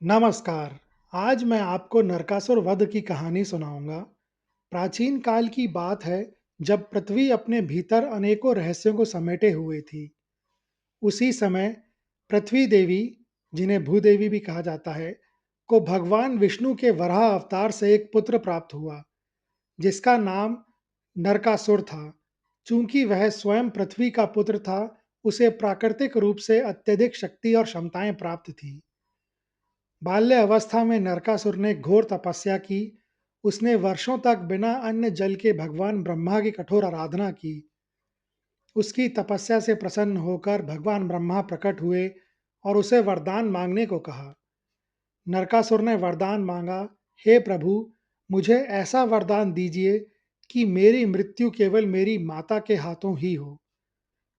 नमस्कार। आज मैं आपको नरकासुर वध की कहानी सुनाऊंगा। प्राचीन काल की बात है, जब पृथ्वी अपने भीतर अनेकों रहस्यों को समेटे हुए थी। उसी समय पृथ्वी देवी, जिन्हें भूदेवी भी कहा जाता है, को भगवान विष्णु के वराह अवतार से एक पुत्र प्राप्त हुआ, जिसका नाम नरकासुर था। चूंकि वह स्वयं पृथ्वी का पुत्र था, उसे प्राकृतिक रूप से अत्यधिक शक्ति और क्षमताएं प्राप्त थी। बाल्य अवस्था में नरकासुर ने घोर तपस्या की। उसने वर्षों तक बिना अन्न जल के भगवान ब्रह्मा की कठोर आराधना की। उसकी तपस्या से प्रसन्न होकर भगवान ब्रह्मा प्रकट हुए और उसे वरदान मांगने को कहा। नरकासुर ने वरदान मांगा, हे प्रभु, मुझे ऐसा वरदान दीजिए कि मेरी मृत्यु केवल मेरी माता के हाथों ही हो।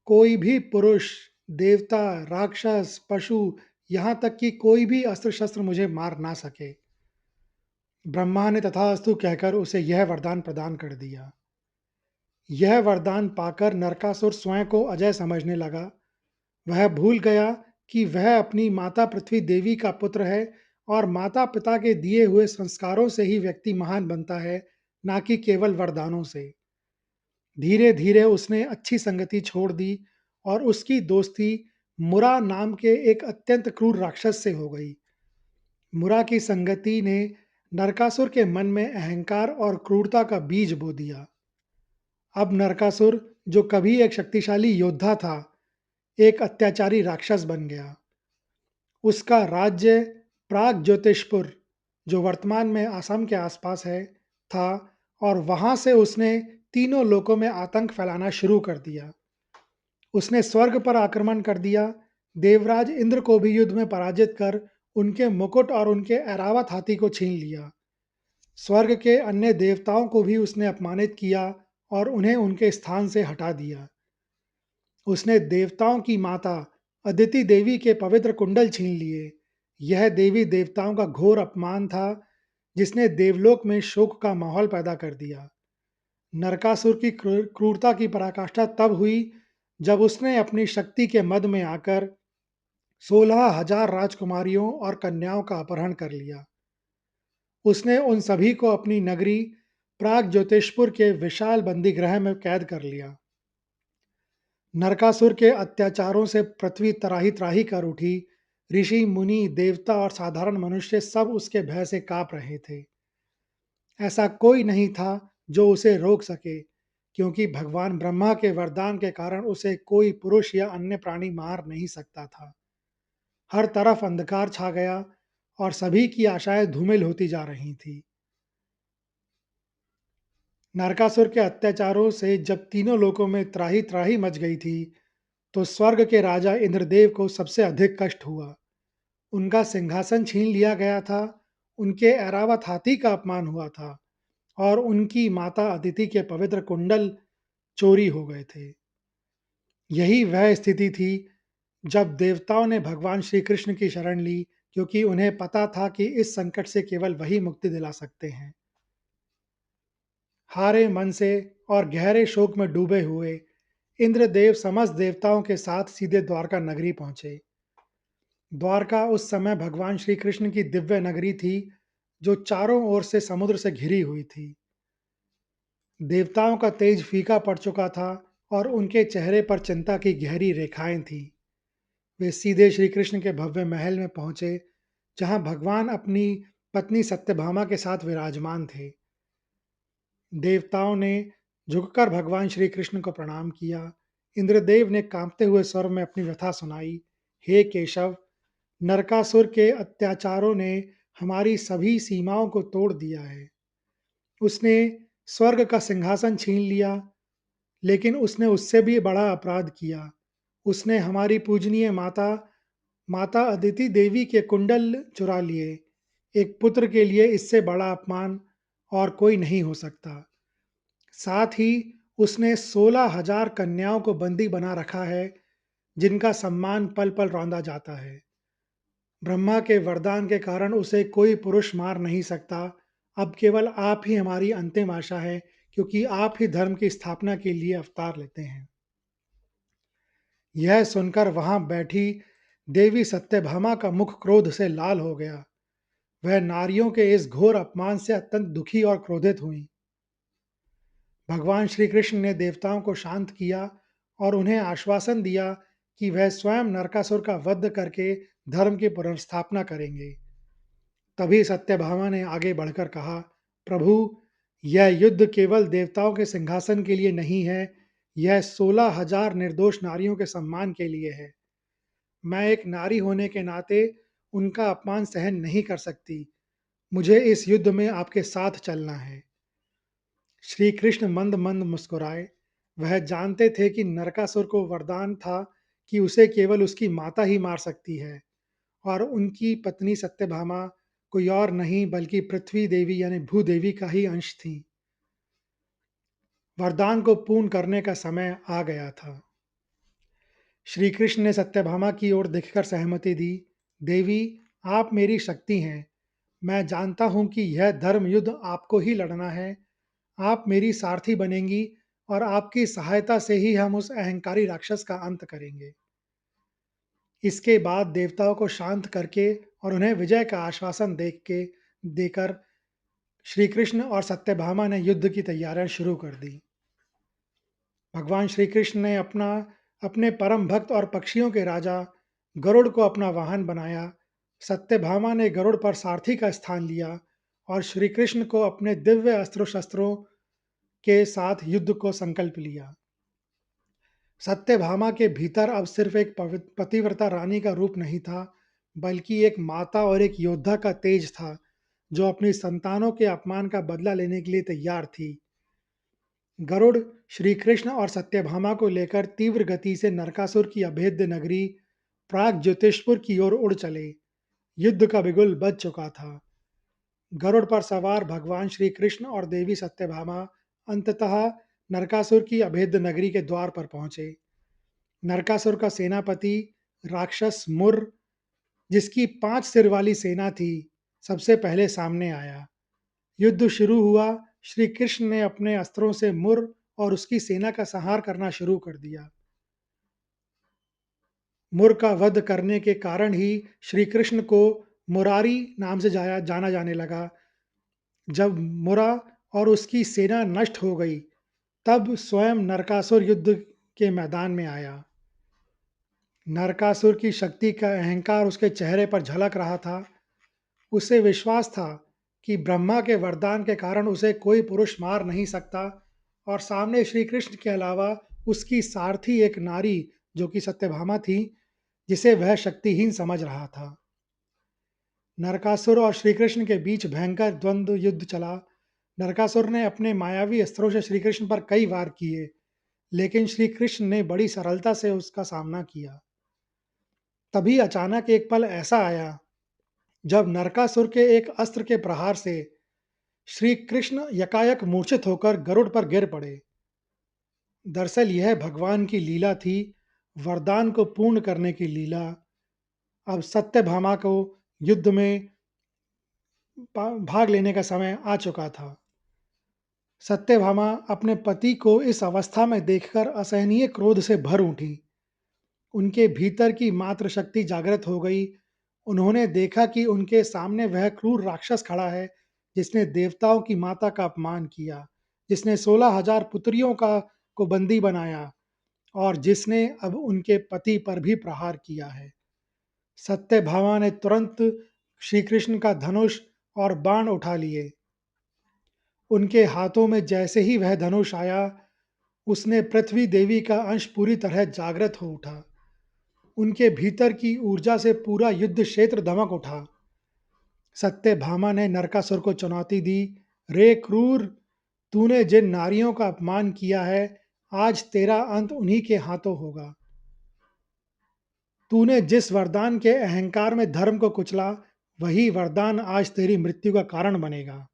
कोई भी पुरुष, देवता, राक्षस, पशु, यहाँ तक कि कोई भी अस्त्र शस्त्र मुझे मार ना सके। ब्रह्मा ने तथास्तु कहकर उसे यह वरदान प्रदान कर दिया। यह वरदान पाकर नरकासुर स्वयं को अजय समझने लगा। वह भूल गया कि वह अपनी माता पृथ्वी देवी का पुत्र है और माता पिता के दिए हुए संस्कारों से ही व्यक्ति महान बनता है, ना कि केवल वरदानों से। धीरे धीरे उसने अच्छी संगति छोड़ दी और उसकी दोस्ती मुरा नाम के एक अत्यंत क्रूर राक्षस से हो गई। मुरा की संगति ने नरकासुर के मन में अहंकार और क्रूरता का बीज बो दिया। अब नरकासुर, जो कभी एक शक्तिशाली योद्धा था, एक अत्याचारी राक्षस बन गया। उसका राज्य प्राग ज्योतिषपुर, जो वर्तमान में असम के आसपास है, था और वहां से उसने तीनों लोकों में आतंक फैलाना शुरू कर दिया। उसने स्वर्ग पर आक्रमण कर दिया। देवराज इंद्र को भी युद्ध में पराजित कर उनके मुकुट और उनके ऐरावत हाथी को छीन लिया। स्वर्ग के अन्य देवताओं को भी उसने अपमानित किया और उन्हें उनके स्थान से हटा दिया। उसने देवताओं की माता अदिति देवी के पवित्र कुंडल छीन लिए। यह देवी देवताओं का घोर अपमान था, जिसने देवलोक में शोक का माहौल पैदा कर दिया। नरकासुर की क्रूरता की पराकाष्ठा तब हुई, जब उसने अपनी शक्ति के मद में आकर 16,000 राजकुमारियों और कन्याओं का अपहरण कर लिया। उसने उन सभी को अपनी नगरी प्राग ज्योतिषपुर के विशाल बंदीगृह में कैद कर लिया। नरकासुर के अत्याचारों से पृथ्वी त्राही त्राही कर उठी। ऋषि मुनि, देवता और साधारण मनुष्य सब उसके भय से कांप रहे थे। ऐसा कोई नहीं था जो उसे रोक सके, क्योंकि भगवान ब्रह्मा के वरदान के कारण उसे कोई पुरुष या अन्य प्राणी मार नहीं सकता था। हर तरफ अंधकार छा गया और सभी की आशाएं धूमिल होती जा रही थी। नरकासुर के अत्याचारों से जब तीनों लोकों में त्राही त्राही मच गई थी, तो स्वर्ग के राजा इंद्रदेव को सबसे अधिक कष्ट हुआ। उनका सिंहासन छीन लिया गया था, उनके ऐरावत हाथी का अपमान हुआ था और उनकी माता अदिति के पवित्र कुंडल चोरी हो गए थे। यही वह स्थिति थी जब देवताओं ने भगवान श्री कृष्ण की शरण ली, क्योंकि उन्हें पता था कि इस संकट से केवल वही मुक्ति दिला सकते हैं। हारे मन से और गहरे शोक में डूबे हुए इंद्रदेव समस्त देवताओं के साथ सीधे द्वारका नगरी पहुंचे। द्वारका उस समय भगवान श्री कृष्ण की दिव्य नगरी थी, जो चारों ओर से समुद्र से घिरी हुई थी। देवताओं का तेज फीका पड़ चुका था और उनके चेहरे पर चिंता की गहरी रेखाएं थीं। वे सीधे श्री कृष्ण के भव्य महल में पहुंचे, जहां भगवान अपनी पत्नी सत्यभामा के साथ विराजमान थे। देवताओं ने झुककर भगवान श्री कृष्ण को प्रणाम किया। इंद्रदेव ने कांपते हुए स्वर में अपनी व्यथा सुनाई, हे केशव, नरकासुर के अत्याचारों ने हमारी सभी सीमाओं को तोड़ दिया है। उसने स्वर्ग का सिंहासन छीन लिया, लेकिन उसने उससे भी बड़ा अपराध किया। उसने हमारी पूजनीय माता माता अदिति देवी के कुंडल चुरा लिए। एक पुत्र के लिए इससे बड़ा अपमान और कोई नहीं हो सकता। साथ ही उसने 16,000 कन्याओं को बंदी बना रखा है, जिनका सम्मान पल पल रौंदा जाता है। ब्रह्मा के वरदान के कारण उसे कोई पुरुष मार नहीं सकता। अब केवल आप ही हमारी अंतिम आशा है, क्योंकि आप ही धर्म की स्थापना के लिए अवतार लेते हैं। यह सुनकर वहां बैठी देवी सत्यभामा का मुख क्रोध से लाल हो गया। वह नारियों के इस घोर अपमान से अत्यंत दुखी और क्रोधित हुईं। भगवान श्री कृष्ण ने देवताओं को शांत किया और उन्हें आश्वासन दिया कि वह स्वयं नरकासुर का वध करके धर्म की पुनर्स्थापना करेंगे। तभी सत्यभामा ने आगे बढ़कर कहा, प्रभु, यह युद्ध केवल देवताओं के सिंहासन के लिए नहीं है, यह 16,000 निर्दोष नारियों के सम्मान के लिए है। मैं एक नारी होने के नाते उनका अपमान सहन नहीं कर सकती। मुझे इस युद्ध में आपके साथ चलना है। श्री कृष्ण मंद मंद मुस्कुराए। वह जानते थे कि नरकासुर को वरदान था कि उसे केवल उसकी माता ही मार सकती है, और उनकी पत्नी सत्यभामा कोई और नहीं बल्कि पृथ्वी देवी यानी भूदेवी का ही अंश थी। वरदान को पूर्ण करने का समय आ गया था। श्री कृष्ण ने सत्यभामा की ओर देखकर सहमति दी। देवी, आप मेरी शक्ति हैं। मैं जानता हूं कि यह धर्म युद्ध आपको ही लड़ना है। आप मेरी सारथी बनेंगी और आपकी सहायता से ही हम उस अहंकारी राक्षस का अंत करेंगे। इसके बाद देवताओं को शांत करके और उन्हें विजय का आश्वासन देकर श्री कृष्ण और सत्यभामा ने युद्ध की तैयारियां शुरू कर दी। भगवान श्री कृष्ण ने अपने परम भक्त और पक्षियों के राजा गरुड़ को अपना वाहन बनाया। सत्यभामा ने गरुड़ पर सारथी का स्थान लिया और श्री कृष्ण को अपने दिव्य अस्त्र शस्त्रों के साथ युद्ध को संकल्प लिया। सत्यभामा के भीतर अब सिर्फ एक पतिव्रता रानी का रूप नहीं था, बल्कि एक माता और एक योद्धा का तेज था, जो अपनी संतानों के अपमान का बदला लेने के लिए तैयार थी। गरुड़ श्री कृष्ण और सत्यभामा को लेकर तीव्र गति से नरकासुर की अभेद्य नगरी प्राग ज्योतिषपुर की ओर उड़ चले। युद्ध का बिगुल बज चुका था। गरुड़ पर सवार भगवान श्री कृष्ण और देवी सत्यभामा अंततः नरकासुर की अभेद्य नगरी के द्वार पर पहुंचे। नरकासुर का सेनापति राक्षस मुर, जिसकी 5 सिर वाली सेना थी, सबसे पहले सामने आया। युद्ध शुरू हुआ। श्री कृष्ण ने अपने अस्त्रों से मुर और उसकी सेना का संहार करना शुरू कर दिया। मुर का वध करने के कारण ही श्री कृष्ण को मुरारी नाम से जाना जाने लगा। जब मुरा और उसकी सेना नष्ट हो गई, तब स्वयं नरकासुर युद्ध के मैदान में आया। नरकासुर की शक्ति का अहंकार उसके चेहरे पर झलक रहा था। उसे विश्वास था कि ब्रह्मा के वरदान के कारण उसे कोई पुरुष मार नहीं सकता, और सामने श्री कृष्ण के अलावा उसकी सारथी एक नारी, जो कि सत्यभामा थी, जिसे वह शक्तिहीन समझ रहा था। नरकासुर और श्री कृष्ण के बीच भयंकर द्वंद्व युद्ध चला। नरकासुर ने अपने मायावी अस्त्रों से श्री कृष्ण पर कई वार किए, लेकिन श्री कृष्ण ने बड़ी सरलता से उसका सामना किया। तभी अचानक एक पल ऐसा आया जब नरकासुर के एक अस्त्र के प्रहार से श्री कृष्ण यकायक मूर्छित होकर गरुड़ पर गिर पड़े। दरअसल यह भगवान की लीला थी, वरदान को पूर्ण करने की लीला। अब सत्यभामा को युद्ध में भाग लेने का समय आ चुका था। सत्यभामा अपने पति को इस अवस्था में देखकर असहनीय क्रोध से भर उठी। उनके भीतर की मातृ शक्ति जागृत हो गई। उन्होंने देखा कि उनके सामने वह क्रूर राक्षस खड़ा है, जिसने देवताओं की माता का अपमान किया, जिसने 16,000 पुत्रियों का को बंदी बनाया, और जिसने अब उनके पति पर भी प्रहार किया है। सत्यभामा ने तुरंत श्री कृष्ण का धनुष और बाण उठा लिए। उनके हाथों में जैसे ही वह धनुष आया, उसने पृथ्वी देवी का अंश पूरी तरह जागृत हो उठा। उनके भीतर की ऊर्जा से पूरा युद्ध क्षेत्र दमक उठा। सत्यभामा ने नरकासुर को चुनौती दी, रे क्रूर, तूने जिन नारियों का अपमान किया है, आज तेरा अंत उन्हीं के हाथों होगा। तूने जिस वरदान के अहंकार में धर्म को कुचला, वही वरदान आज तेरी मृत्यु का कारण बनेगा।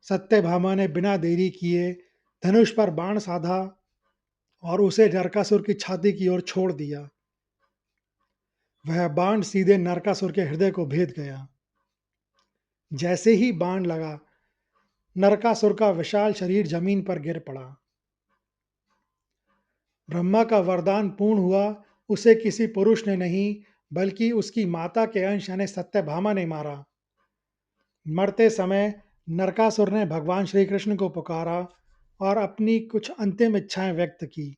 सत्यभामा ने बिना देरी किए धनुष पर बाण साधा और उसे नरकासुर की छाती की ओर छोड़ दिया। वह बाण सीधे नरकासुर के हृदय को भेद गया। जैसे ही बाण लगा, नरकासुर का विशाल शरीर जमीन पर गिर पड़ा। ब्रह्मा का वरदान पूर्ण हुआ। उसे किसी पुरुष ने नहीं, बल्कि उसकी माता के अंश यानी सत्यभामा ने मारा। मरते समय नरकासुर ने भगवान श्री कृष्ण को पुकारा और अपनी कुछ अंतिम इच्छाएं व्यक्त की।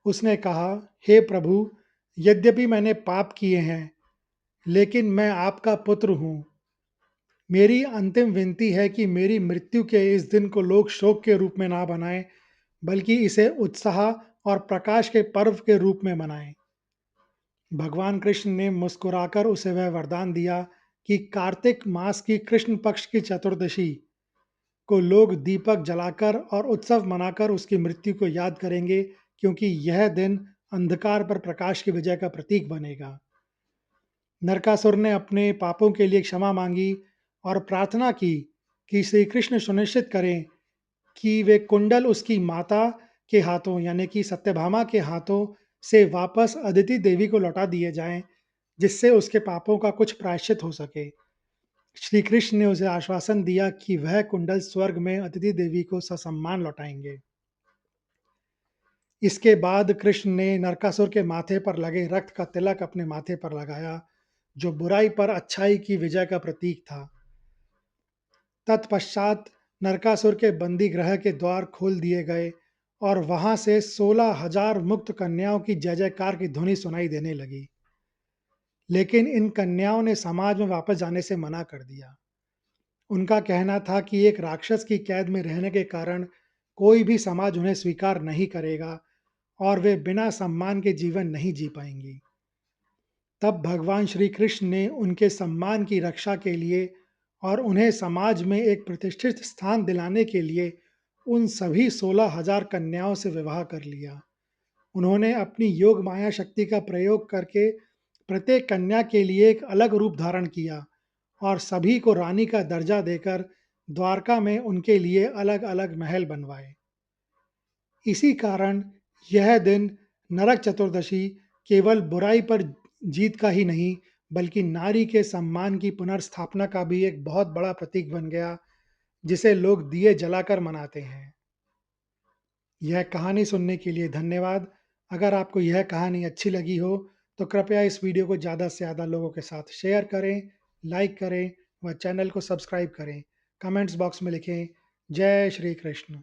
उसने कहा, हे प्रभु, यद्यपि मैंने पाप किए हैं, लेकिन मैं आपका पुत्र हूँ। मेरी अंतिम विनती है कि मेरी मृत्यु के इस दिन को लोग शोक के रूप में ना बनाएं, बल्कि इसे उत्साह और प्रकाश के पर्व के रूप में मनाएं। भगवान कृष्ण ने मुस्कुराकर उसे वह वरदान दिया कि कार्तिक मास की कृष्ण पक्ष की चतुर्दशी को लोग दीपक जलाकर और उत्सव मनाकर उसकी मृत्यु को याद करेंगे, क्योंकि यह दिन अंधकार पर प्रकाश की विजय का प्रतीक बनेगा। नरकासुर ने अपने पापों के लिए क्षमा मांगी और प्रार्थना की कि श्री कृष्ण सुनिश्चित करें कि वे कुंडल उसकी माता के हाथों यानी कि सत्यभामा के हाथों से वापस अदिति देवी को लौटा दिए जाएं, जिससे उसके पापों का कुछ प्रायश्चित हो सके। श्री कृष्ण ने उसे आश्वासन दिया कि वह कुंडल स्वर्ग में अदिति देवी को ससम्मान लौटाएंगे। इसके बाद कृष्ण ने नरकासुर के माथे पर लगे रक्त का तिलक अपने माथे पर लगाया, जो बुराई पर अच्छाई की विजय का प्रतीक था। तत्पश्चात नरकासुर के बंदी गृह के द्वार खोल दिए गए और वहां से 16,000 मुक्त कन्याओं की जय जयकार की ध्वनि सुनाई देने लगी। लेकिन इन कन्याओं ने समाज में वापस जाने से मना कर दिया। उनका कहना था कि एक राक्षस की कैद में रहने के कारण कोई भी समाज उन्हें स्वीकार नहीं करेगा और वे बिना सम्मान के जीवन नहीं जी पाएंगी। तब भगवान श्री कृष्ण ने उनके सम्मान की रक्षा के लिए और उन्हें समाज में एक प्रतिष्ठित स्थान दिलाने के लिए उन सभी 16,000 कन्याओं से विवाह कर लिया। उन्होंने अपनी योग माया शक्ति का प्रयोग करके प्रत्येक कन्या के लिए एक अलग रूप धारण किया और सभी को रानी का दर्जा देकर द्वारका में उनके लिए अलग अलग महल बनवाए। इसी कारण यह दिन नरक चतुर्दशी केवल बुराई पर जीत का ही नहीं, बल्कि नारी के सम्मान की पुनर्स्थापना का भी एक बहुत बड़ा प्रतीक बन गया, जिसे लोग दिए जलाकर मनाते हैं। यह कहानी सुनने के लिए धन्यवाद। अगर आपको यह कहानी अच्छी लगी हो, तो कृपया इस वीडियो को ज़्यादा से ज़्यादा लोगों के साथ शेयर करें, लाइक करें व चैनल को सब्सक्राइब करें। कमेंट्स बॉक्स में लिखें, जय श्री कृष्ण।